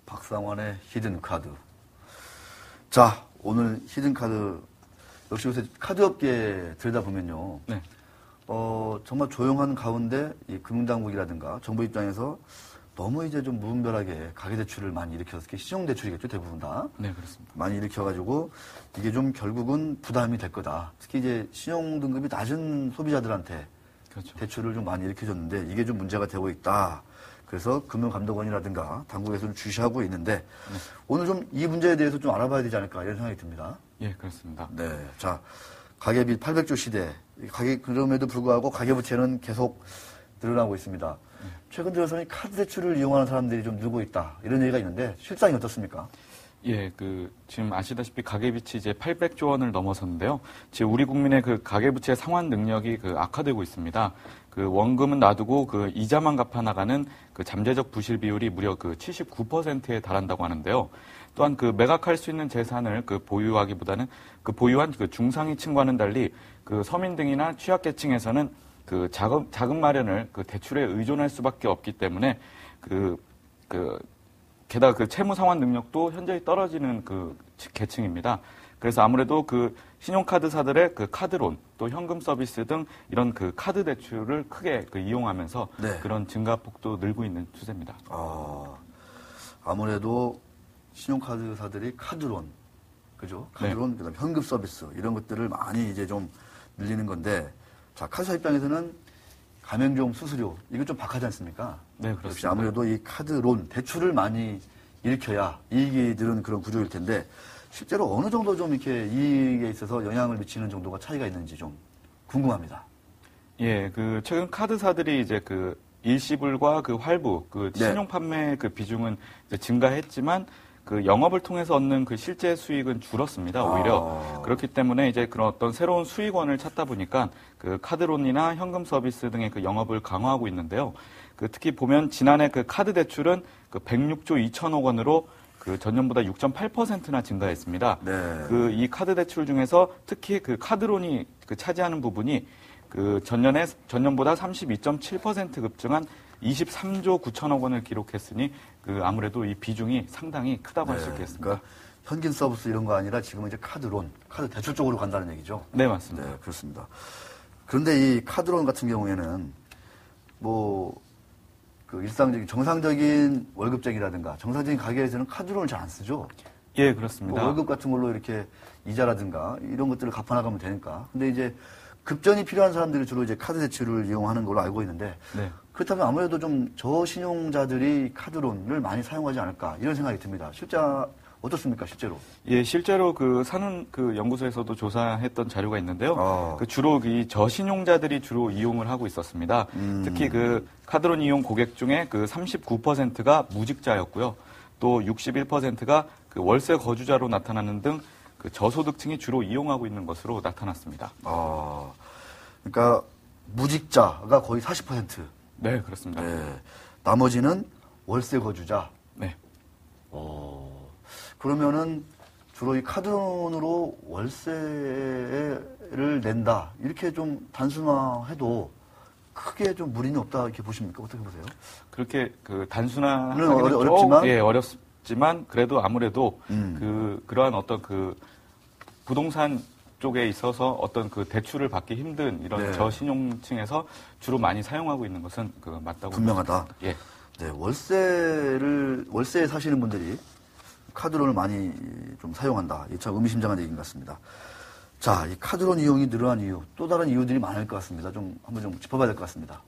박상환의 히든카드. 자, 오늘 히든카드, 역시 요새 카드업계 들여다보면요. 네. 정말 조용한 가운데 이 금융당국이라든가 정부 입장에서 너무 이제 좀 무분별하게 가계대출을 많이 일으켜서, 특히 신용대출이겠죠, 대부분 다. 네, 그렇습니다. 많이 일으켜가지고 이게 좀 결국은 부담이 될 거다. 특히 이제 신용등급이 낮은 소비자들한테 그렇죠. 대출을 좀 많이 일으켜줬는데 이게 좀 문제가 되고 있다. 그래서 금융감독원이라든가 당국에서 좀 주시하고 있는데 네. 오늘 좀 이 문제에 대해서 좀 알아봐야 되지 않을까 이런 생각이 듭니다. 예, 그렇습니다. 네. 자, 가계빚 800조 시대. 그럼에도 불구하고 가계부채는 계속 늘어나고 있습니다. 최근 들어서는 카드 대출을 이용하는 사람들이 좀 늘고 있다. 이런 얘기가 있는데 실상이 어떻습니까? 예, 지금 아시다시피 가계빚이 이제 800조 원을 넘어섰는데요. 지금 우리 국민의 그 가계부채 상환 능력이 악화되고 있습니다. 원금은 놔두고 이자만 갚아 나가는 잠재적 부실 비율이 무려 79%에 달한다고 하는데요. 또한 매각할 수 있는 재산을 보유하기보다는 보유한 중상위층과는 달리 서민 등이나 취약계층에서는 자금 마련을 대출에 의존할 수밖에 없기 때문에 게다가 채무 상환 능력도 현저히 떨어지는 계층입니다. 그래서 아무래도 신용카드사들의 카드론 또 현금 서비스 등 이런 카드 대출을 크게 이용하면서 네. 그런 증가폭도 늘고 있는 추세입니다. 아무래도 신용카드사들이 카드론, 그죠? 카드론, 네. 그다음에 현금 서비스 이런 것들을 많이 이제 좀 늘리는 건데, 자, 카드사 입장에서는 가맹점 수수료 이거 좀 박하지 않습니까? 네, 그렇습니다. 역시 아무래도 이 카드론 대출을 많이 일으켜야 이익이 드는 그런 구조일 텐데 실제로 어느 정도 좀 이렇게 이익에 있어서 영향을 미치는 정도가 차이가 있는지 좀 궁금합니다. 예, 최근 카드사들이 이제 일시불과 할부, 신용 판매 비중은 이제 증가했지만 영업을 통해서 얻는 실제 수익은 줄었습니다, 오히려. 그렇기 때문에 이제 그런 어떤 새로운 수익원을 찾다 보니까 카드론이나 현금 서비스 등의 영업을 강화하고 있는데요. 특히 보면 지난해 카드 대출은 106조 2천억 원으로 전년보다 6.8%나 증가했습니다. 네. 이 카드 대출 중에서 특히 카드론이 차지하는 부분이 전년보다 32.7% 급증한 23조 9천억 원을 기록했으니 아무래도 이 비중이 상당히 크다고 할 수 있겠습니다. 그러니까 현금 서비스 이런 거 아니라 지금은 이제 카드론, 카드 대출 쪽으로 간다는 얘기죠. 네, 맞습니다. 네, 그렇습니다. 그런데 이 카드론 같은 경우에는 일상적인 정상적인 월급쟁이라든가 정상적인 가게에서는 카드론을 잘 안 쓰죠. 예, 그렇습니다. 월급 같은 걸로 이렇게 이자라든가 이런 것들을 갚아나가면 되니까. 근데 이제 급전이 필요한 사람들이 주로 이제 카드 대출을 이용하는 걸로 알고 있는데 네. 그렇다면 아무래도 좀 저신용자들이 카드론을 많이 사용하지 않을까 이런 생각이 듭니다. 실제 어떻습니까, 실제로? 예, 실제로 산은 연구소에서도 조사했던 자료가 있는데요. 주로 이 저신용자들이 주로 이용을 하고 있었습니다. 특히 카드론 이용 고객 중에 39%가 무직자였고요. 또 61%가 월세 거주자로 나타나는 등 저소득층이 주로 이용하고 있는 것으로 나타났습니다. 그러니까 무직자가 거의 40%. 네, 그렇습니다. 네. 나머지는 월세 거주자. 네. 그러면은 주로 이 카드론으로 월세를 낸다. 이렇게 좀 단순화해도 크게 좀 무리는 없다 이렇게 보십니까? 어떻게 보세요? 그렇게 단순화하기는 어렵지만, 예, 어렵지만 그래도 아무래도 그러한 어떤 부동산 쪽에 있어서 어떤 대출을 받기 힘든 이런 저신용층에서 주로 많이 사용하고 있는 것은 맞다고 분명하다. 예. 네, 월세에 사시는 분들이 카드론을 많이 좀 사용한다. 이게 참 의미심장한 얘기인 것 같습니다. 자, 이 카드론 이용이 늘어난 이유, 또 다른 이유들이 많을 것 같습니다. 한번 좀 짚어봐야 될 것 같습니다.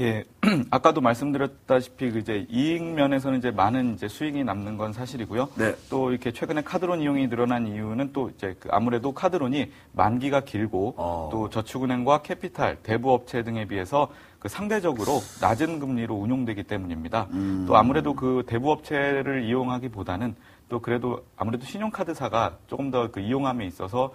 예, 아까도 말씀드렸다시피 이제 이익 면에서는 이제 많은 이제 수익이 남는 건 사실이고요. 네. 또 이렇게 최근에 카드론 이용이 늘어난 이유는 또 이제 아무래도 카드론이 만기가 길고 또 저축은행과 캐피탈, 대부업체 등에 비해서 상대적으로 낮은 금리로 운용되기 때문입니다. 또 아무래도 대부업체를 이용하기보다는 또 그래도 아무래도 신용카드사가 조금 더 이용함에 있어서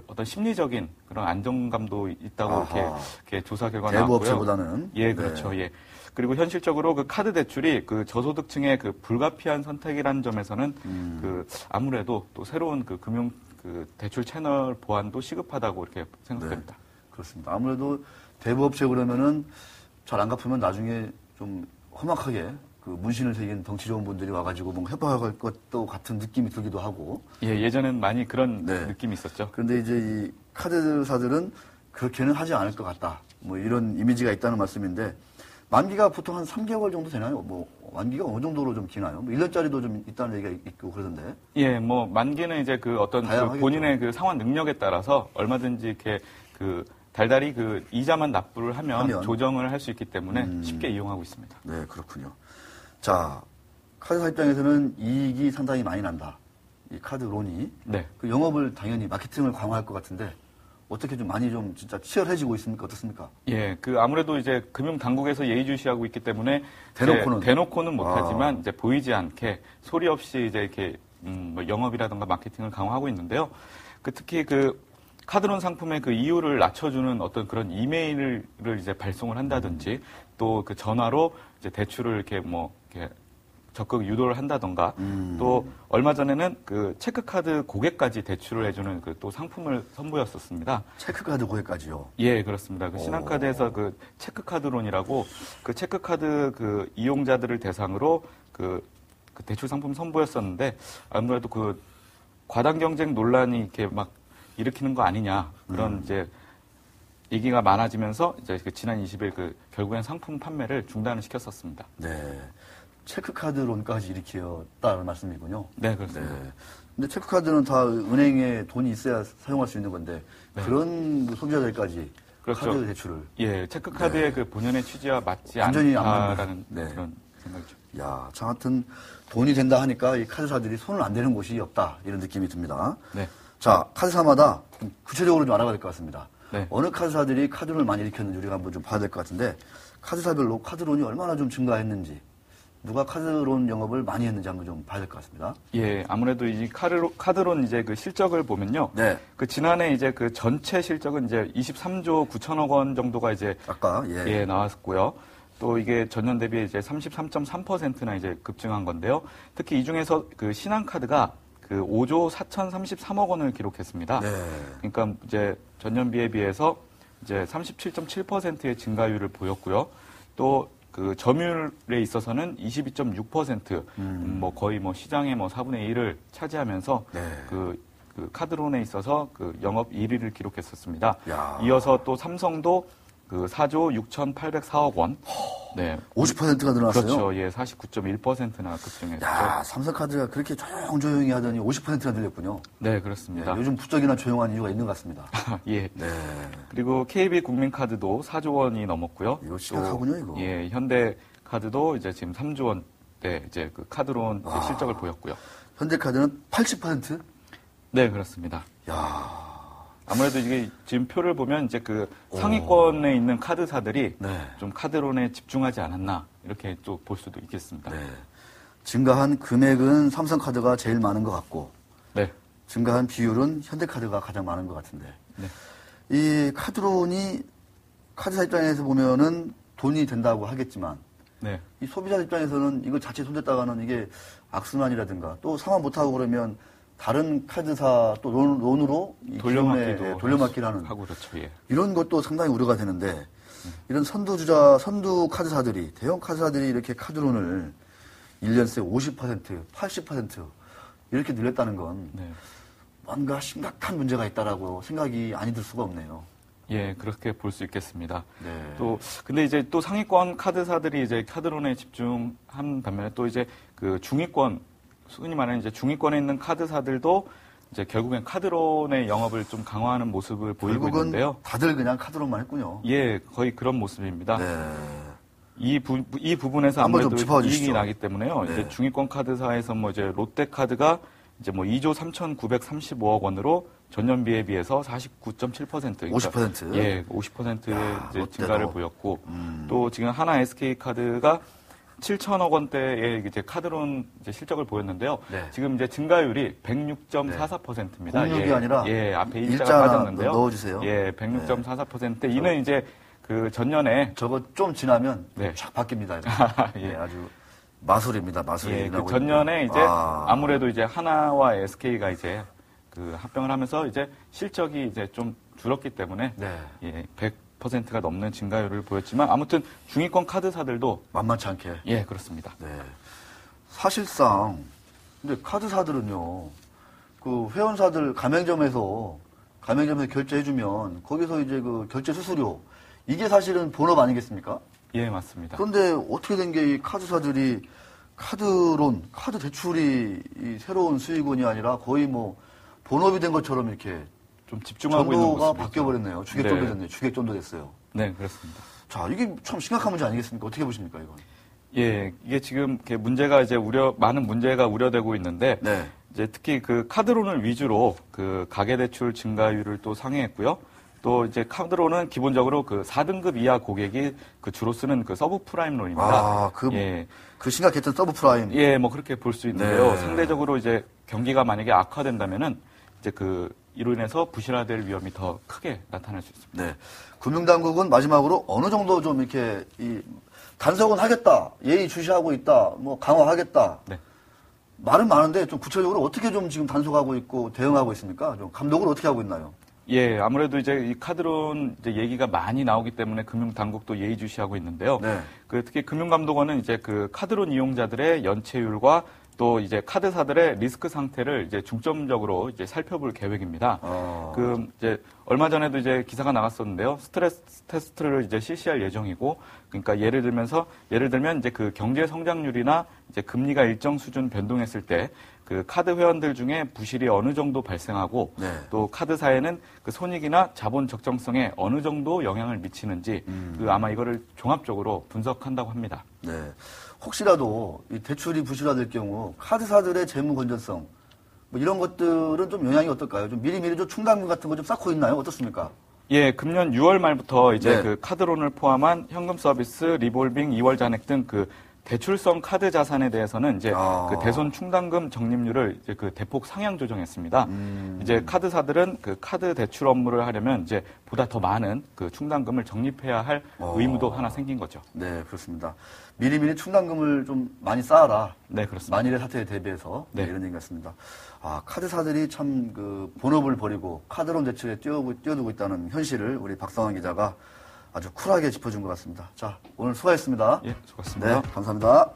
어떤 심리적인 그런 안정감도 있다고 이렇게 조사 결과 나왔고요. 대부업체보다는. 예, 그렇죠. 네. 예. 그리고 현실적으로 그 카드 대출이 그 저소득층의 그 불가피한 선택이라는 점에서는 그 아무래도 또 새로운 그 금융 그 대출 채널 보완도 시급하다고 이렇게 생각됩니다. 네, 그렇습니다. 아무래도 대부업체 그러면은 잘 안 갚으면 나중에 좀 험악하게 그 문신을 새긴 덩치 좋은 분들이 와가지고 뭔가 협박할 것도 같은 느낌이 들기도 하고. 예, 예전엔 많이 그런 네. 느낌이 있었죠. 그런데 이제 이 카드사들은 그렇게는 하지 않을 것 같다. 뭐 이런 이미지가 있다는 말씀인데 만기가 보통 한 3개월 정도 되나요? 뭐 만기가 어느 정도로 좀 기나요? 뭐 1년짜리도 좀 있다는 얘기가 있고 그러던데. 예, 뭐 만기는 이제 그 어떤 그 본인의 그 상환 능력에 따라서 얼마든지 이렇게 그 달달이 그 이자만 납부를 하면 조정을 할 수 있기 때문에 쉽게 이용하고 있습니다. 네, 그렇군요. 자, 카드사 입장에서는 이익이 상당히 많이 난다. 이 카드론이. 네. 그 영업을 당연히 마케팅을 강화할 것 같은데 어떻게 좀 많이 좀 진짜 치열해지고 있습니까? 어떻습니까? 예, 그 아무래도 이제 금융 당국에서 예의주시하고 있기 때문에 대놓고는 못하지만 이제 보이지 않게 소리 없이 이제 이렇게 뭐 영업이라든가 마케팅을 강화하고 있는데요. 그 특히 그 카드론 상품의 그 이율을 낮춰주는 어떤 그런 이메일을 이제 발송을 한다든지 또 그 전화로 이제 대출을 이렇게 뭐 이렇게 적극 유도를 한다던가 또 얼마 전에는 그 체크카드 고객까지 대출을 해주는 그 또 상품을 선보였었습니다. 체크카드 고객까지요? 예, 그렇습니다. 그 신한카드에서 그 체크카드론이라고 그 체크카드 그 이용자들을 대상으로 그 대출 상품 선보였었는데 아무래도 그 과당 경쟁 논란이 이렇게 막 일으키는 거 아니냐 그런 이제 얘기가 많아지면서 이제 그 지난 20일 그 결국엔 상품 판매를 중단을 시켰었습니다. 네. 체크카드론까지 일으켰다는 말씀이군요. 네, 그렇습니다. 네. 근데 체크카드는 다 은행에 돈이 있어야 사용할 수 있는 건데 네. 그런 소비자들까지 그렇죠. 카드 대출을. 예, 체크카드의 네. 그 본연의 취지와 맞지 완전히 않다라는 네. 그런 생각이죠. 야, 참 하여튼 돈이 된다 하니까 이 카드사들이 손을 안 대는 곳이 없다 이런 느낌이 듭니다. 네. 자, 카드사마다 좀 구체적으로 좀 알아봐야 될 것 같습니다. 네. 어느 카드사들이 카드론을 많이 일으켰는지 우리가 한번 좀 봐야 될 것 같은데 카드사별로 카드론이 얼마나 좀 증가했는지 누가 카드론 영업을 많이 했는지 한번 좀 봐야 될 것 같습니다. 예, 아무래도 이 카드론 이제 그 실적을 보면요. 네. 그 지난해 이제 그 전체 실적은 이제 23조 9천억 원 정도가 이제 아까 예, 나왔고요. 또 이게 전년 대비 이제 33.3%나 이제 급증한 건데요. 특히 이 중에서 그 신한카드가 그 5조 4,033억 원을 기록했습니다. 네. 그러니까 이제 전년비에 비해서 이제 37.7%의 증가율을 보였고요. 또 그 점유율에 있어서는 22.6%, 뭐 거의 뭐 시장의 뭐 4분의 1을 차지하면서 네. 그 카드론에 있어서 그 영업 1위를 기록했었습니다. 야. 이어서 또 삼성도 그 4조 6,804억 원. 네. 50%가 늘어났어요? 그렇죠. 예, 49.1%나 급증했죠. 야, 삼성카드가 그렇게 조용조용히 하더니 50%가 늘렸군요. 네, 그렇습니다. 네, 요즘 부쩍이나 조용한 이유가 있는 것 같습니다. 예. 네. 그리고 KB 국민카드도 4조 원이 넘었고요. 이거 심각하군요, 이거. 예, 현대카드도 이제 지금 3조 원대 이제 그 카드론 이제 실적을 보였고요. 현대카드는 80%? 네, 그렇습니다. 야. 아무래도 이게 지금 표를 보면 이제 그 상위권에 있는 카드사들이 네. 좀 카드론에 집중하지 않았나 이렇게 또 볼 수도 있겠습니다. 네. 증가한 금액은 삼성카드가 제일 많은 것 같고, 네. 증가한 비율은 현대카드가 가장 많은 것 같은데, 네. 이 카드론이 카드사 입장에서 보면은 돈이 된다고 하겠지만, 네. 이 소비자 입장에서는 이거 자체 손댔다가는 이게 악순환이라든가 또 상환 못하고 그러면 다른 카드사 또 론으로 돌려막기를 하는 하고 그렇죠. 예. 이런 것도 상당히 우려가 되는데 이런 선두 카드사들이 대형 카드사들이 이렇게 카드론을 1년 새 50%, 80% 이렇게 늘렸다는 건 네. 뭔가 심각한 문제가 있다라고 생각이 아니 들 수가 없네요. 예, 그렇게 볼 수 있겠습니다. 네. 또 근데 이제 또 상위권 카드사들이 이제 카드론에 집중한 반면에 또 이제 그 중위권 흔히 말하는 이제 중위권에 있는 카드사들도 이제 결국엔 카드론의 영업을 좀 강화하는 모습을 보이고 있는데요. 다들 그냥 카드론만 했군요. 예, 거의 그런 모습입니다. 네. 이 부분에서 아무래도 이익이 나기 때문에요. 네. 이제 중위권 카드사에서 뭐 이제 롯데카드가 이제 뭐 2조 3,935억 원으로 전년비에 비해서 49.7%. 그러니까 50%? 예, 50%의 이제 롯데도. 증가를 보였고 또 지금 하나 SK카드가 7천억 원대의 이제 카드론 이제 실적을 보였는데요. 네. 지금 이제 증가율이 106.44%입니다. 06이 아니라 앞에 일자 일자가 하나 빠졌는데요. 넣어주세요. 예, 106.44%. 이는 이제 그 전년에 저거 좀 지나면 네. 쫙 바뀝니다. 예. 예, 아주 마술입니다. 마술이. 예, 그 전년에 이제 아. 아무래도 이제 하나와 SK가 이제 그 합병을 하면서 이제 실적이 이제 좀 줄었기 때문에 네. 예, 100%가 넘는 증가율을 보였지만 아무튼 중위권 카드사들도 만만치 않게. 예, 그렇습니다. 네. 사실상 근데 카드사들은요. 그 회원사들 가맹점에서 결제해주면 거기서 이제 그 결제 수수료 이게 사실은 본업 아니겠습니까? 예, 맞습니다. 그런데 어떻게 된 게 이 카드사들이 카드론, 카드 대출이 이 새로운 수익원이 아니라 거의 뭐 본업이 된 것처럼 이렇게 좀 집중하고 있는 전도가 모습이죠. 바뀌어버렸네요. 주객전도 네. 됐네요. 주객전도 됐어요. 네, 그렇습니다. 자, 이게 참 심각한 문제 아니겠습니까? 어떻게 보십니까, 이건? 예, 이게 지금 이렇게 문제가 이제 많은 문제가 우려되고 있는데 네. 이제 특히 그 카드론을 위주로 그 가계대출 증가율을 또 상회했고요. 또 이제 카드론은 기본적으로 그 4등급 이하 고객이 그 주로 쓰는 그 서브프라임 론입니다. 아, 예. 그 심각했던 서브프라임. 예, 뭐 그렇게 볼 수 있는데요. 네. 상대적으로 이제 경기가 만약에 악화된다면은 이제 이로 인해서 부실화될 위험이 더 크게 나타날 수 있습니다. 네. 금융당국은 마지막으로 어느 정도 좀 이렇게 단속은 하겠다. 예의 주시하고 있다. 뭐 강화하겠다. 네. 말은 많은데 좀 구체적으로 어떻게 좀 지금 단속하고 있고 대응하고 있습니까? 좀 감독을 어떻게 하고 있나요? 예, 아무래도 이제 이 카드론 이제 얘기가 많이 나오기 때문에 금융당국도 예의주시하고 있는데요. 네. 특히 금융감독원은 이제 그 카드론 이용자들의 연체율과 또 이제 카드사들의 리스크 상태를 이제 중점적으로 이제 살펴볼 계획입니다. 이제 얼마 전에도 이제 기사가 나갔었는데요. 스트레스 테스트를 이제 실시할 예정이고, 그러니까 예를 들면 이제 그 경제 성장률이나 이제 금리가 일정 수준 변동했을 때 그 카드 회원들 중에 부실이 어느 정도 발생하고 네. 또 카드사에는 그 손익이나 자본 적정성에 어느 정도 영향을 미치는지 아마 이거를 종합적으로 분석한다고 합니다. 네. 혹시라도 이 대출이 부실화될 경우 카드사들의 재무 건전성 뭐 이런 것들은 좀 영향이 어떨까요? 좀 미리미리 좀 충당금 같은 거 좀 쌓고 있나요? 어떻습니까? 예, 금년 6월 말부터 이제 네. 그 카드론을 포함한 현금 서비스, 리볼빙, 2월 잔액 등 그 대출성 카드 자산에 대해서는 이제 그 대손 충당금 적립률을 이제 그 대폭 상향 조정했습니다. 이제 카드사들은 그 카드 대출 업무를 하려면 이제 보다 더 많은 그 충당금을 적립해야 할 의무도 하나 생긴 거죠. 네, 그렇습니다. 미리미리 충당금을 좀 많이 쌓아라. 네, 그렇습니다. 만일의 사태에 대비해서 네. 이런 얘기 같습니다. 아, 카드사들이 참 그 본업을 버리고 카드론 대출에 뛰어들고 있다는 현실을 우리 박성환 기자가 아주 쿨하게 짚어준 것 같습니다. 자, 오늘 수고하셨습니다. 예, 수고하셨습니다. 네, 감사합니다.